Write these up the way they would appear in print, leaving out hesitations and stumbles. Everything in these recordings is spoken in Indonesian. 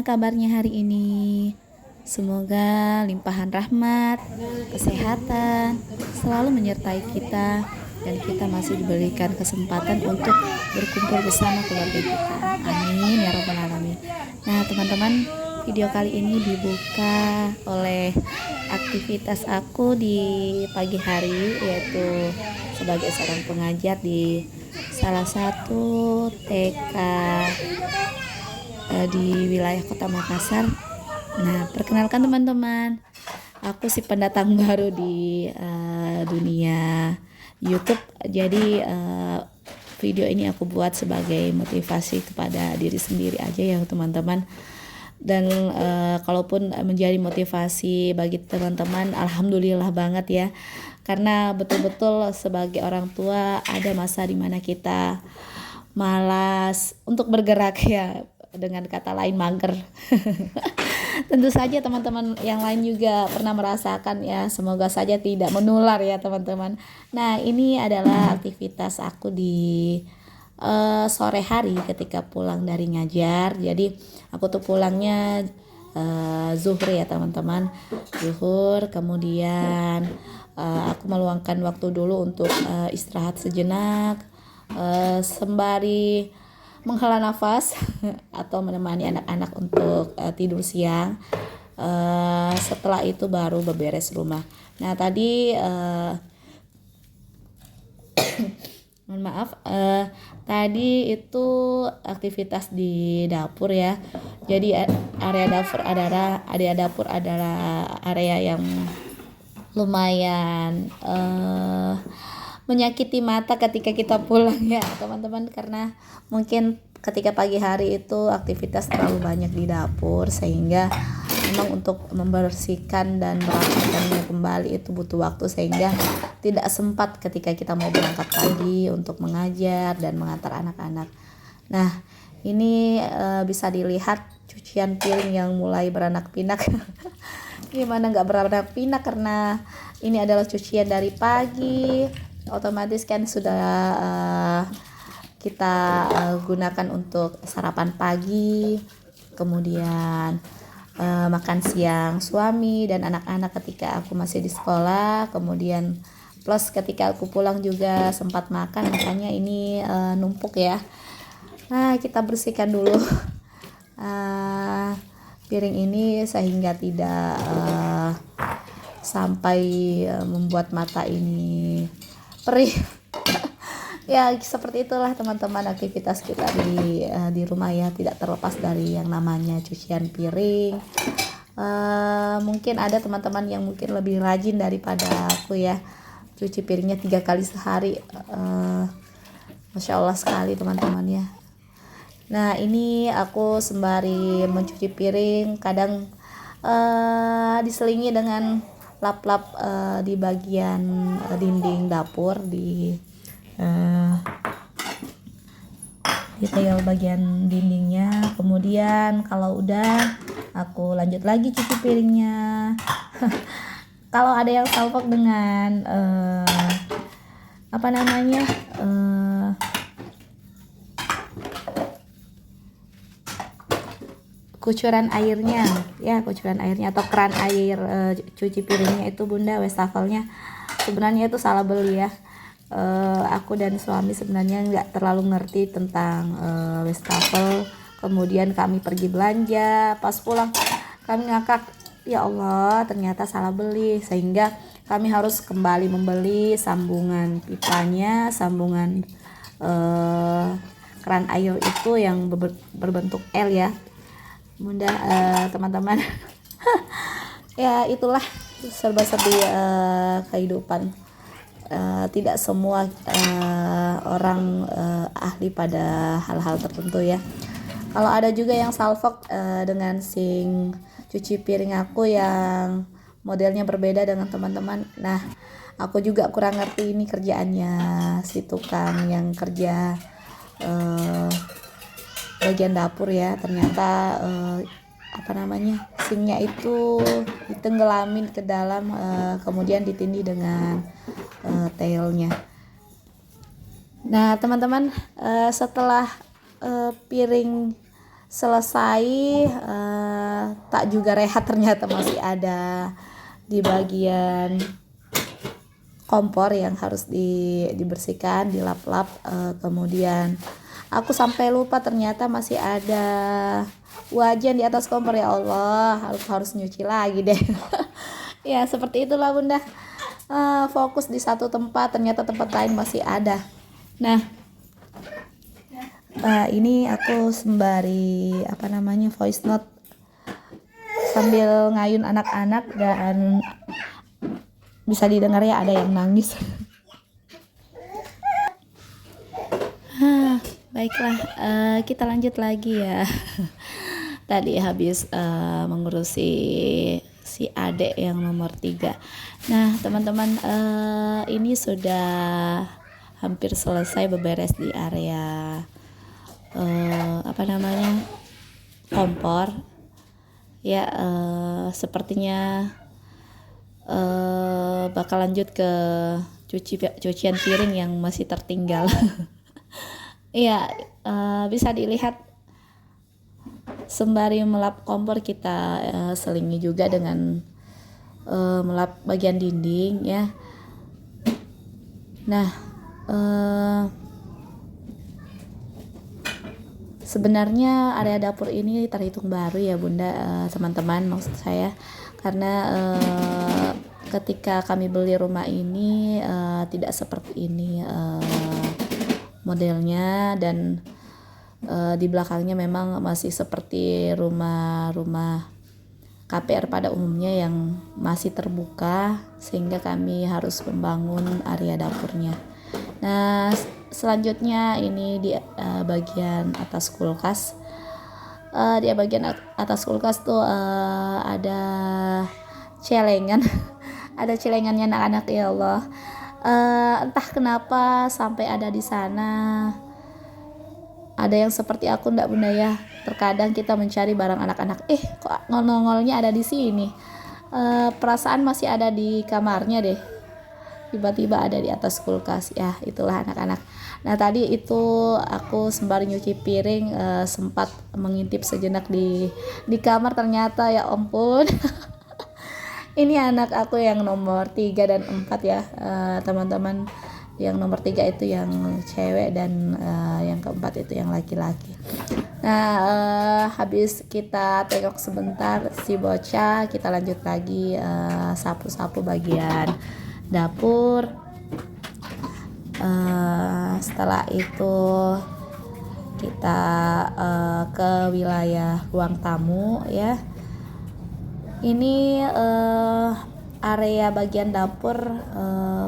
kabarnya hari ini? Semoga limpahan rahmat, kesehatan selalu menyertai kita dan kita masih diberikan kesempatan untuk berkumpul bersama keluarga kita. Amin ya rabbal alamin. Nah, teman-teman, video kali ini dibuka oleh aktivitas aku di pagi hari, yaitu sebagai seorang pengajar di salah satu TK di wilayah Kota Makassar. Nah, perkenalkan teman-teman, aku si pendatang baru di dunia YouTube. Jadi video ini aku buat sebagai motivasi kepada diri sendiri aja ya teman-teman. Dan kalaupun menjadi motivasi bagi teman-teman, alhamdulillah banget ya. Karena betul-betul sebagai orang tua ada masa dimana kita malas untuk bergerak ya, dengan kata lain mager. Tentu saja teman-teman yang lain juga pernah merasakan ya, semoga saja tidak menular ya teman-teman. Nah, ini adalah aktivitas aku di sore hari ketika pulang dari ngajar. Jadi aku tuh pulangnya zuhur ya teman-teman, zuhur. Kemudian aku meluangkan waktu dulu untuk istirahat sejenak, sembari menghela nafas atau menemani anak-anak untuk tidur siang. Setelah itu baru beberes rumah. Nah, tadi mohon maaf, tadi itu aktivitas di dapur ya. Jadi area dapur adalah area yang lumayan menyakiti mata ketika kita pulang ya teman-teman, karena mungkin ketika pagi hari itu aktivitas terlalu banyak di dapur, sehingga memang untuk membersihkan dan merapikannya kembali itu butuh waktu, sehingga tidak sempat ketika kita mau berangkat pagi untuk mengajar dan mengantar anak-anak. Nah, ini bisa dilihat cucian piring yang mulai beranak pinak. Gimana nggak beranak pinak, karena ini adalah cucian dari pagi, otomatis kan sudah kita gunakan untuk sarapan pagi, kemudian makan siang suami dan anak-anak ketika aku masih di sekolah, kemudian plus ketika aku pulang juga sempat makan, makanya ini numpuk ya. Nah, kita bersihkan dulu piring ini sehingga tidak sampai membuat mata ini perih. Ya, seperti itulah teman-teman aktivitas kita di rumah ya, tidak terlepas dari yang namanya cucian piring. Mungkin ada teman-teman yang mungkin lebih rajin daripada aku ya, cuci piringnya 3 kali sehari. Masya Allah sekali teman-teman ya. Nah, ini aku sembari mencuci piring, kadang diselingi dengan lap-lap di bagian dinding dapur, di detail bagian dindingnya. Kemudian kalau udah, aku lanjut lagi cuci piringnya. Kalau ada yang salpok dengan apa namanya kucuran airnya atau keran air cuci piringnya itu bunda, wastafelnya sebenarnya itu salah beli ya. Aku dan suami sebenarnya nggak terlalu ngerti tentang wastafel. Kemudian kami pergi belanja, pas pulang kami ngakak, ya Allah ternyata salah beli, sehingga kami harus kembali membeli sambungan pipanya, sambungan keran air itu yang berbentuk L ya bunda, teman-teman. Ya, itulah serba-serbi kehidupan. Tidak semua orang ahli pada hal-hal tertentu ya. Kalau ada juga yang salfok dengan sink cuci piring aku yang modelnya berbeda dengan teman-teman. Nah, aku juga kurang ngerti ini kerjaannya si tukang yang kerja bagian dapur ya. Ternyata sinknya itu ditenggelamin ke dalam, kemudian ditindih dengan tailnya. Nah, teman-teman, setelah piring selesai, tak juga rehat, ternyata masih ada di bagian kompor yang harus dibersihkan, dilap-lap. Kemudian aku sampai lupa ternyata masih ada wajan di atas kompor. Ya Allah, aku harus nyuci lagi deh. Ya seperti itulah Bunda. Fokus di satu tempat, ternyata tempat lain masih ada. Nah, ini aku sembari voice note sambil ngayun anak-anak, dan bisa didengar ya ada yang nangis. Baiklah, kita lanjut lagi ya. Tadi habis mengurusi si adek yang nomor 3. Nah teman-teman, ini sudah hampir selesai beberes di area kompor ya. Sepertinya bakal lanjut ke cucian piring yang masih tertinggal. Iya, bisa dilihat sembari melap kompor kita selingi juga dengan melap bagian dinding ya. Nah, sebenarnya area dapur ini terhitung baru ya Bunda, teman-teman, maksud saya karena ketika kami beli rumah ini tidak seperti ini modelnya, dan di belakangnya memang masih seperti rumah-rumah KPR pada umumnya yang masih terbuka, sehingga kami harus membangun area dapurnya. Nah selanjutnya ini di bagian atas kulkas. Di bagian atas kulkas tuh ada celengan. Ada celengannya anak-anak, ya Allah. Entah kenapa sampai ada di sana. Ada yang seperti aku enggak Bunda ya? Terkadang kita mencari barang anak-anak, kok nongolnya ada di sini. Perasaan masih ada di kamarnya deh. Tiba-tiba ada di atas kulkas. Ya, itulah anak-anak. Nah, tadi itu aku sembari nyuci piring sempat mengintip sejenak di kamar, ternyata ya ampun. Ini anak aku yang nomor 3 dan 4 ya, teman-teman. Yang nomor 3 itu yang cewek, dan yang keempat itu yang laki-laki. Nah, habis kita tengok sebentar si bocah, kita lanjut lagi sapu-sapu bagian dapur. Setelah itu kita ke wilayah ruang tamu ya. Ini area bagian dapur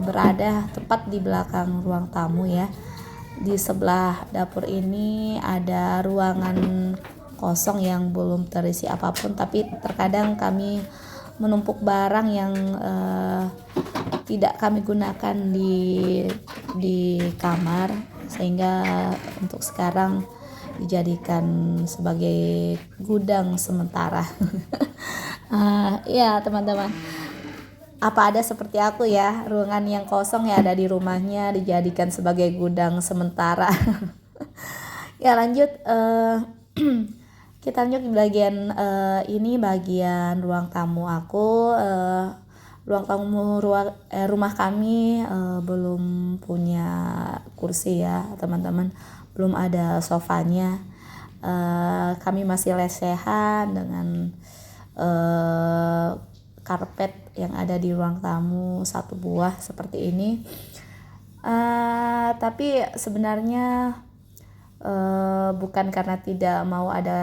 berada tepat di belakang ruang tamu ya. Di sebelah dapur ini ada ruangan kosong yang belum terisi apapun, tapi terkadang kami menumpuk barang yang tidak kami gunakan di kamar, sehingga untuk sekarang dijadikan sebagai gudang sementara. Ya teman-teman, apa ada seperti aku ya, ruangan yang kosong ya ada di rumahnya dijadikan sebagai gudang sementara. Ya lanjut, kita lanjut di bagian ini bagian ruang tamu aku. Ruang tamu rumah kami belum punya kursi ya teman-teman, belum ada sofanya. Kami masih lesehan dengan karpet yang ada di ruang tamu, satu buah seperti ini. Tapi sebenarnya bukan karena tidak mau ada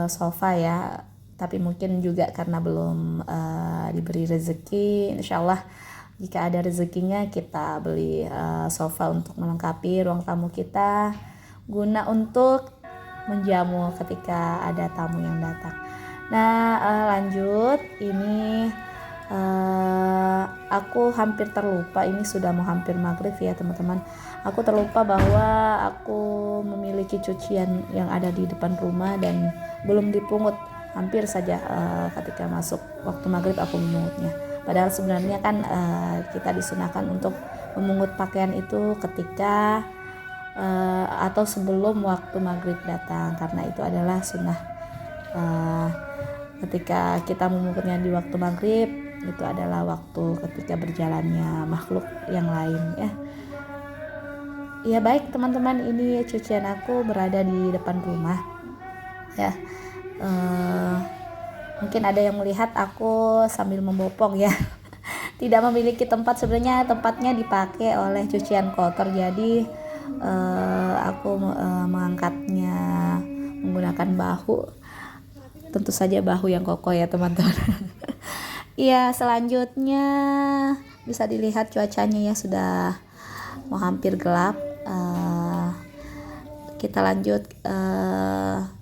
sofa ya, tapi mungkin juga karena belum diberi rezeki. Insyaallah jika ada rezekinya kita beli sofa untuk melengkapi ruang tamu kita, guna untuk menjamu ketika ada tamu yang datang. Nah lanjut, ini aku hampir terlupa, ini sudah mau hampir maghrib ya teman-teman. Aku terlupa bahwa aku memiliki cucian yang ada di depan rumah dan belum dipungut. Hampir saja ketika masuk waktu maghrib aku memungutnya. Padahal sebenarnya kan kita disunahkan untuk memungut pakaian itu ketika atau sebelum waktu maghrib datang, karena itu adalah sunnah ketika kita memukanya di waktu maghrib, itu adalah waktu ketika berjalannya makhluk yang lain ya. Ya baik teman-teman, ini cucian aku berada di depan rumah ya. Mungkin ada yang melihat aku sambil membopong ya. Tidak memiliki tempat, sebenarnya tempatnya dipakai oleh cucian kotor, jadi aku mengangkatnya menggunakan bahu, tentu saja bahu yang kokoh ya teman-teman. Iya, selanjutnya bisa dilihat cuacanya ya, sudah mau hampir gelap. Kita lanjut,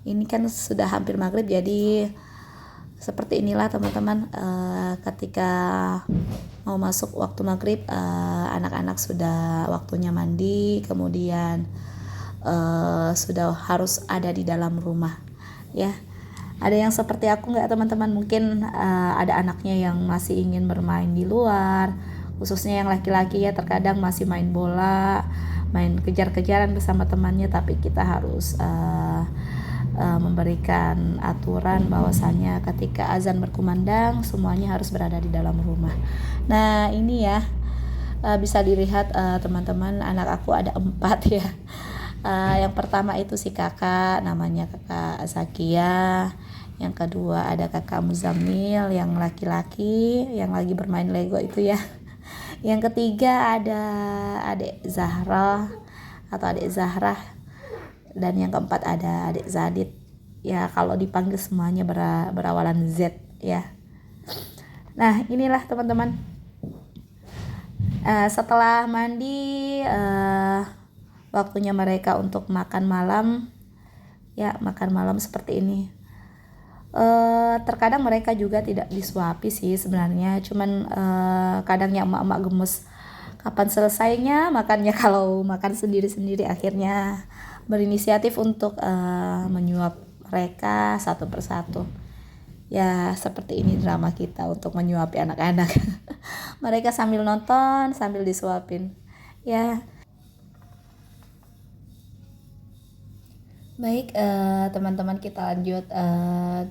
ini kan sudah hampir maghrib, jadi seperti inilah teman-teman, ketika mau masuk waktu maghrib, anak-anak sudah waktunya mandi, kemudian sudah harus ada di dalam rumah ya. Ada yang seperti aku nggak teman-teman? Mungkin ada anaknya yang masih ingin bermain di luar, khususnya yang laki-laki ya, terkadang masih main bola, main kejar-kejaran bersama temannya, tapi kita harus memberikan aturan bahwasanya ketika azan berkumandang semuanya harus berada di dalam rumah. Nah ini ya, bisa dilihat teman-teman, anak aku ada 4 ya. Yang pertama itu si kakak, namanya kakak Zakia. Yang kedua ada kakak Muzammil yang laki-laki yang lagi bermain Lego itu ya. Yang ketiga ada adik Zahra atau adik Zahra, dan yang keempat ada adik Zadid ya, kalau dipanggil semuanya berawalan Z ya. Nah inilah teman-teman, setelah mandi, waktunya mereka untuk makan malam ya, makan malam seperti ini. Terkadang mereka juga tidak disuapi sih sebenarnya, cuman kadangnya emak-emak gemes kapan selesainya makannya. Kalau makan sendiri-sendiri akhirnya berinisiatif untuk menyuap mereka satu persatu ya. Seperti ini drama kita untuk menyuapi anak-anak. Mereka sambil nonton sambil disuapin ya. Baik teman-teman, kita lanjut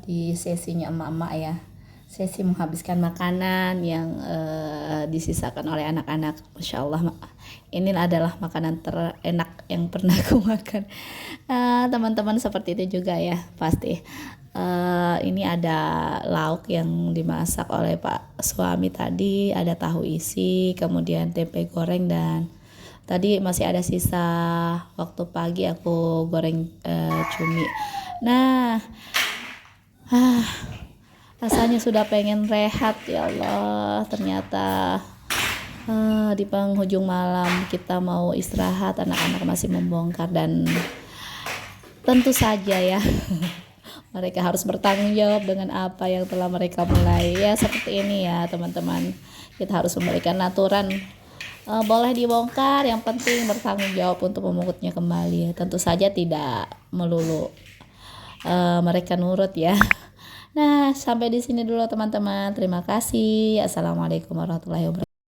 di sesinya emak-emak ya, sesi menghabiskan makanan yang disisakan oleh anak-anak. Masya Allah, ini adalah makanan terenak yang pernah aku makan. Teman-teman seperti itu juga ya pasti. Ini ada lauk yang dimasak oleh Pak suami tadi, ada tahu isi, kemudian tempe goreng, dan tadi masih ada sisa waktu pagi aku goreng cumi. Nah, rasanya sudah pengen rehat ya Allah. Ternyata di penghujung malam kita mau istirahat, anak-anak masih membongkar, dan tentu saja ya mereka harus bertanggung jawab dengan apa yang telah mereka mulai ya. Seperti ini ya teman-teman, kita harus memberikan aturan. Boleh dibongkar, yang penting bertanggung jawab untuk memungutnya kembali. Tentu saja tidak melulu mereka nurut ya. Nah, sampai di sini dulu teman-teman. Terima kasih. Assalamualaikum warahmatullahi wabarakatuh.